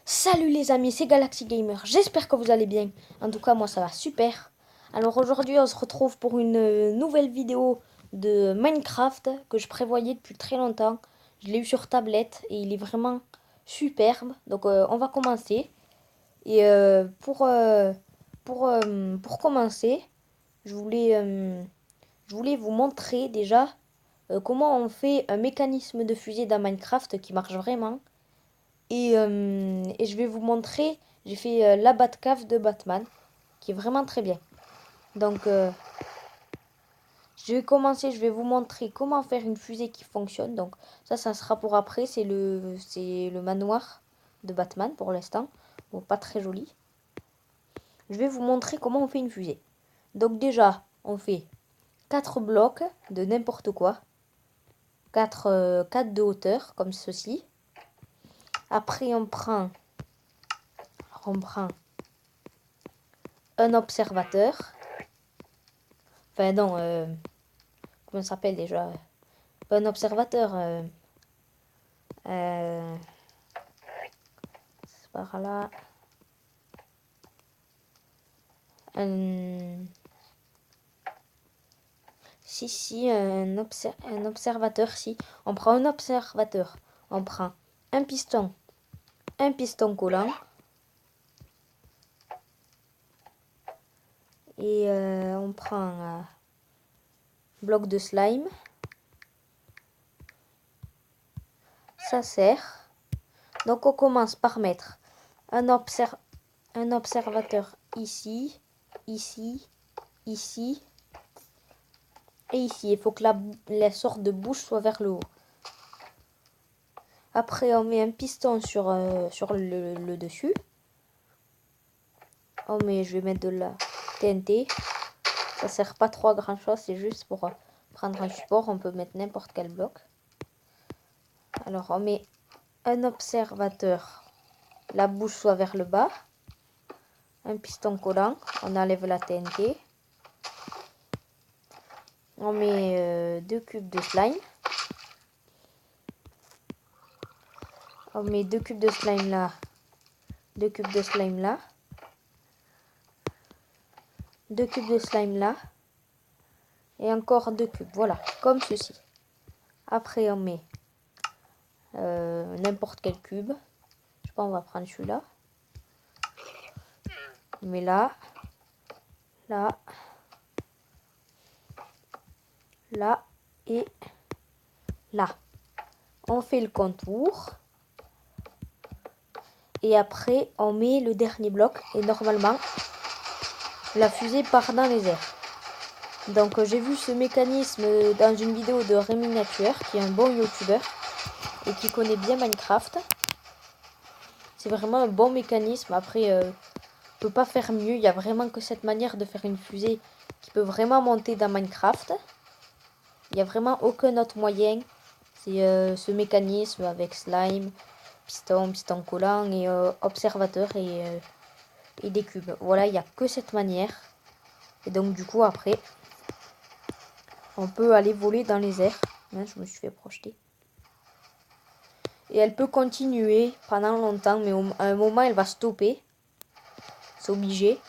Salut les amis, c'est Galaxy Gamer, j'espère que vous allez bien. En tout cas, moi ça va super. Alors aujourd'hui, on se retrouve pour une nouvelle vidéo de Minecraft que je prévoyais depuis très longtemps. Je l'ai eu sur tablette et il est vraiment superbe. Donc on va commencer. Et pour commencer, je voulais vous montrer déjà comment on fait un mécanisme de fusée dans Minecraft qui marche vraiment. Et je vais vous montrer, j'ai fait la Batcave de Batman, qui est vraiment très bien. Donc, je vais commencer, je vais vous montrer comment faire une fusée qui fonctionne. Donc, ça sera pour après, c'est le manoir de Batman pour l'instant. Bon, pas très joli. Je vais vous montrer comment on fait une fusée. Donc déjà, on fait 4 blocs de n'importe quoi. 4 de hauteur, comme ceci. Après, on prend un observateur. Enfin non, comment ça s'appelle déjà? Pas un observateur. C'est par là. Un... Si, un observateur, si. On prend un observateur. On prend un piston collant. Et on prend un bloc de slime. Ça sert. Donc on commence par mettre un observateur ici, ici, ici et ici. Il faut que la sorte de bouche soit vers le haut. Après, on met un piston sur le dessus. Je vais mettre de la TNT. Ça sert pas trop à grand chose, c'est juste pour prendre un support. On peut mettre n'importe quel bloc. Alors, on met un observateur. La bouche soit vers le bas. Un piston collant. On enlève la TNT. On met 2 cubes de slime. On met 2 cubes de slime là. 2 cubes de slime là. 2 cubes de slime là. Et encore 2 cubes. Voilà, comme ceci. Après, on met n'importe quel cube. Je sais pas, on va prendre celui-là. On met là. Là. Là. Et là. On fait le contour. Et après, on met le dernier bloc. Et normalement, la fusée part dans les airs. Donc, j'ai vu ce mécanisme dans une vidéo de Rémi Nature, qui est un bon youtubeur et qui connaît bien Minecraft. C'est vraiment un bon mécanisme. Après, on peut pas faire mieux. Il y a vraiment que cette manière de faire une fusée qui peut vraiment monter dans Minecraft. Il n'y a vraiment aucun autre moyen. C'est ce mécanisme avec slime, piston collant et observateur et des cubes. Voilà, il n'y a que cette manière. Et donc du coup après, on peut aller voler dans les airs. Je me suis fait projeter. Et elle peut continuer pendant longtemps, mais à un moment elle va stopper. C'est obligé.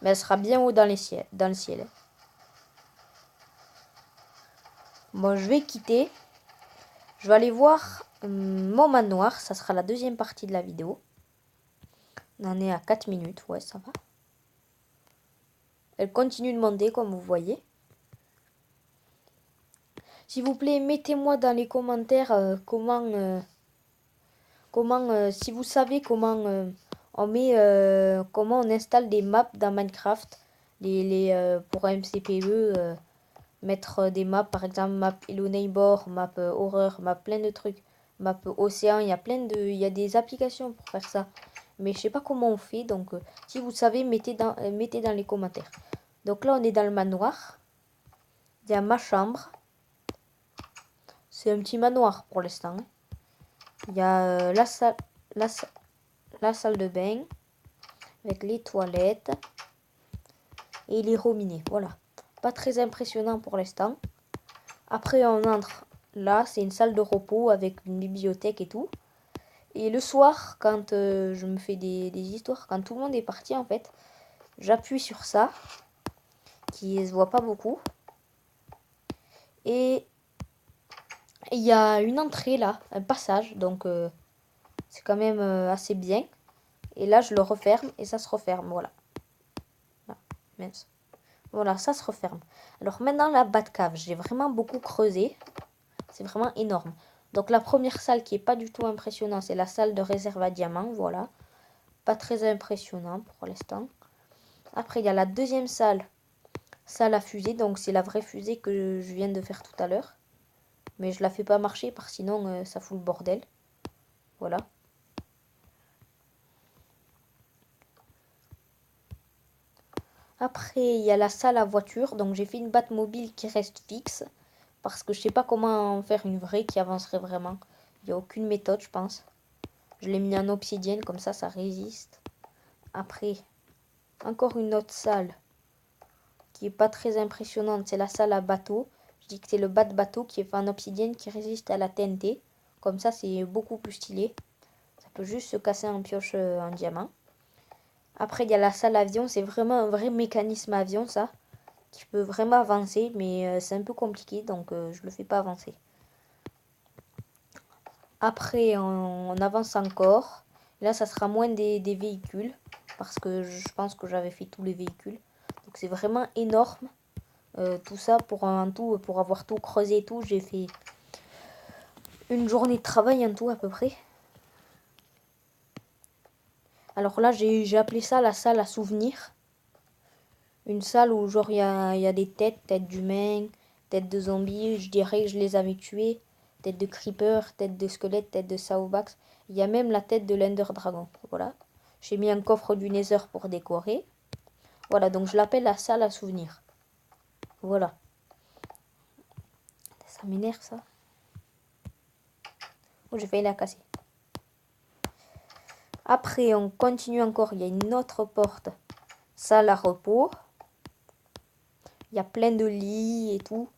Mais elle sera bien haut dans le ciel. Bon, je vais quitter. Je vais aller voir mon manoir. Ça sera la deuxième partie de la vidéo. On en est à 4 minutes. Ouais, ça va. Elle continue de monter, comme vous voyez. S'il vous plaît, mettez-moi dans les commentaires si vous savez comment comment on installe des maps dans Minecraft. Pour MCPE, mettre des maps, par exemple, map Hello Neighbor, map horreur, map plein de trucs. Map océan, il y a des applications pour faire ça. Mais je sais pas comment on fait, donc si vous savez, mettez dans les commentaires. Donc là, on est dans le manoir. Il y a ma chambre. C'est un petit manoir pour l'instant. Il y a la salle de bain avec les toilettes et les robinets. Voilà. Pas très impressionnant pour l'instant. Après, on entre là. C'est une salle de repos avec une bibliothèque et tout. Et le soir, quand je me fais des histoires, quand tout le monde est parti en fait, j'appuie sur ça, qui se voit pas beaucoup. Et il y a une entrée là, un passage, donc c'est quand même assez bien. Et là, je le referme et ça se referme, voilà. Là, mince. Voilà, ça se referme. Alors maintenant, la Batcave, j'ai vraiment beaucoup creusé. C'est vraiment énorme. Donc la première salle qui est pas du tout impressionnante, c'est la salle de réserve à diamants, voilà. Pas très impressionnant pour l'instant. Après, il y a la deuxième salle, salle à fusée, donc c'est la vraie fusée que je viens de faire tout à l'heure. Mais je la fais pas marcher parce que sinon ça fout le bordel. Voilà. Après, il y a la salle à voiture, donc j'ai fait une Batmobile qui reste fixe. Parce que je sais pas comment en faire une vraie qui avancerait vraiment. Il n'y a aucune méthode, je pense. Je l'ai mis en obsidienne, comme ça résiste. Après, encore une autre salle qui est pas très impressionnante, c'est la salle à bateau. Je dis que c'est le bas de bateau qui est fait en obsidienne qui résiste à la TNT. Comme ça, c'est beaucoup plus stylé. Ça peut juste se casser en pioche en diamant. Après, il y a la salle avion. C'est vraiment un vrai mécanisme avion, ça. Qui peut vraiment avancer, mais c'est un peu compliqué, donc je le fais pas avancer. Après, on avance encore. Là, ça sera moins des véhicules. Parce que je pense que j'avais fait tous les véhicules. Donc c'est vraiment énorme. Tout ça pour un tout, pour avoir tout creusé et tout, j'ai fait une journée de travail en tout à peu près. Alors là, j'ai appelé ça la salle à souvenirs. Une salle où genre il y a des têtes d'humains, têtes de zombies, je dirais que je les avais tués. Tête de creeper, tête de squelette, tête de saobax. Il y a même la tête de l'Ender Dragon. Voilà. J'ai mis un coffre du Nether pour décorer. Voilà, donc je l'appelle la salle à souvenirs. Voilà. Ça m'énerve ça. Oh, j'ai failli la casser. Après, on continue encore. Il y a une autre porte. Salle à repos. Il y a plein de lits et tout.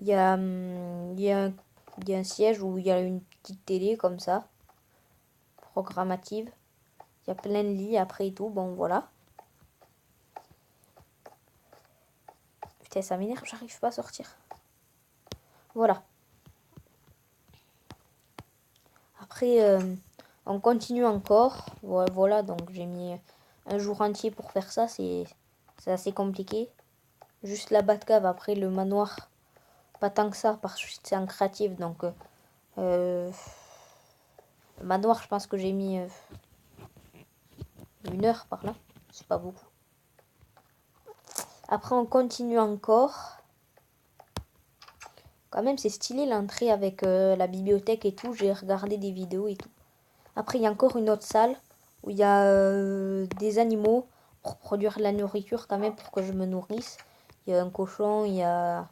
Il y a un siège où il y a une petite télé comme ça. Programmative. Il y a plein de lits après et tout. Bon, voilà. Putain, ça m'énerve. J'arrive pas à sortir. Voilà. Après, on continue encore. Voilà, donc j'ai mis un jour entier pour faire ça. C'est assez compliqué. Juste la Batcave, après le manoir. Pas tant que ça, parce que c'est en créatif. Donc, le manoir, je pense que j'ai mis 1 heure par là. C'est pas beaucoup. Après, on continue encore. Quand même, c'est stylé l'entrée avec la bibliothèque et tout. J'ai regardé des vidéos et tout. Après, il y a encore une autre salle où il y a des animaux pour produire de la nourriture quand même pour que je me nourrisse. Il y a un cochon, il y a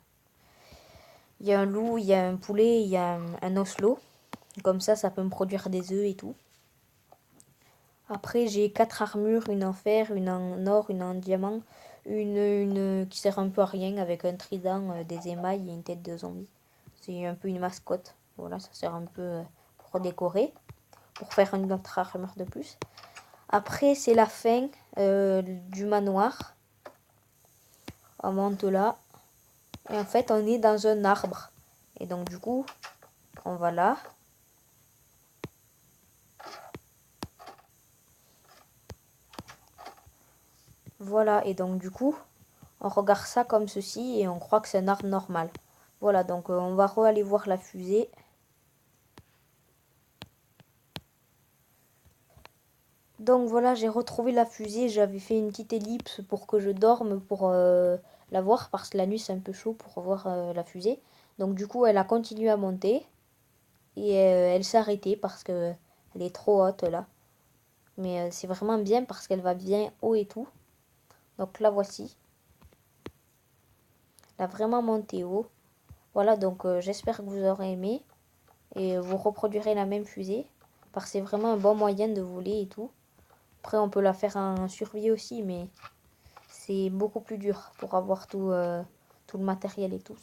un loup, il y a un poulet, il y a un oslo. Comme ça peut me produire des œufs et tout. Après, j'ai 4 armures, une en fer, une en or, une en diamant, une qui sert un peu à rien avec un trident, des émails et une tête de zombie. C'est un peu une mascotte. Voilà, ça sert un peu pour décorer, pour faire une autre armure de plus. Après, c'est la fin du manoir. On monte là. Et en fait, on est dans un arbre. Et donc, du coup, on va là. Voilà, et donc, du coup, on regarde ça comme ceci et on croit que c'est un arbre normal. Voilà, donc on va aller voir la fusée. Donc voilà, j'ai retrouvé la fusée. J'avais fait une petite ellipse pour que je dorme pour la voir parce que la nuit c'est un peu chaud pour voir la fusée. Donc du coup, elle a continué à monter et elle s'est arrêtée parce que elle est trop haute là. Mais c'est vraiment bien parce qu'elle va bien haut et tout. Donc la voici. Elle a vraiment monté haut. Voilà, donc j'espère que vous aurez aimé et vous reproduirez la même fusée parce que c'est vraiment un bon moyen de voler et tout. Après, on peut la faire en survie aussi, mais c'est beaucoup plus dur pour avoir tout le matériel et tout.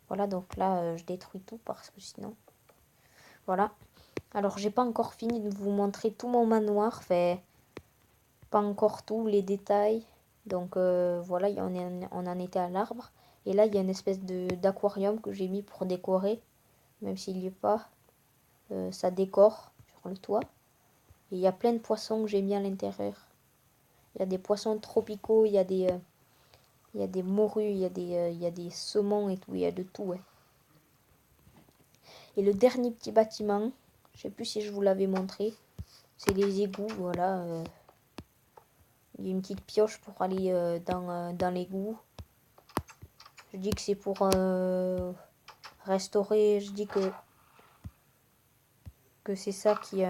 Voilà, donc là, je détruis tout parce que sinon... Voilà. Alors, j'ai pas encore fini de vous montrer tout mon manoir. Fait pas encore tous les détails. Donc, voilà, on en était à l'arbre. Et là, il y a une espèce d'aquarium que j'ai mis pour décorer. Même s'il n'y est pas. Ça décore sur le toit. Et il y a plein de poissons que j'ai mis à l'intérieur. Il y a des poissons tropicaux, il y a des morues, il y a des saumons et tout, il y a de tout, ouais. Et le dernier petit bâtiment, je sais plus si je vous l'avais montré, c'est les égouts, voilà. Il y a une petite pioche pour aller dans l'égout. Je dis que c'est pour restaurer, je dis que c'est ça qui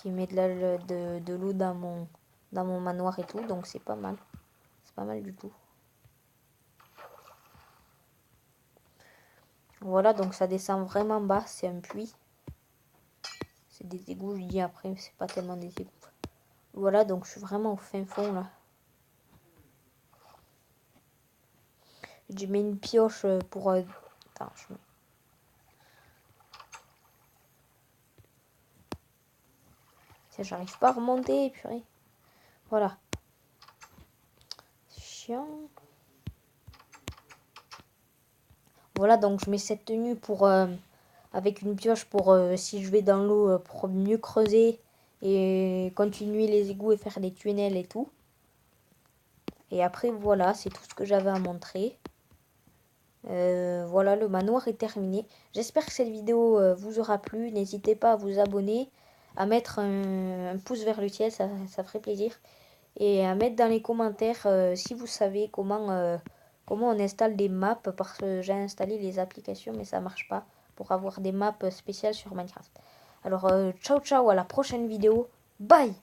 met de l'eau dans mon manoir et tout, donc c'est pas mal. C'est pas mal du tout. Voilà, donc ça descend vraiment bas, c'est un puits. C'est des égouts, je dis après, c'est pas tellement des égouts. Voilà, donc je suis vraiment au fin fond là. J'ai mis une pioche pour... Attends, j'arrive pas à remonter, purée. Voilà. C'est chiant. Voilà, donc je mets cette tenue pour... avec une pioche pour si je vais dans l'eau pour mieux creuser et continuer les égouts et faire des tunnels et tout. Et après voilà, c'est tout ce que j'avais à montrer. Voilà, le manoir est terminé. J'espère que cette vidéo vous aura plu. N'hésitez pas à vous abonner, à mettre un pouce vers le ciel, ça ferait plaisir. Et à mettre dans les commentaires si vous savez comment on installe des maps, parce que j'ai installé les applications mais ça marche pas pour avoir des maps spéciales sur Minecraft. Alors ciao ciao, à la prochaine vidéo. Bye!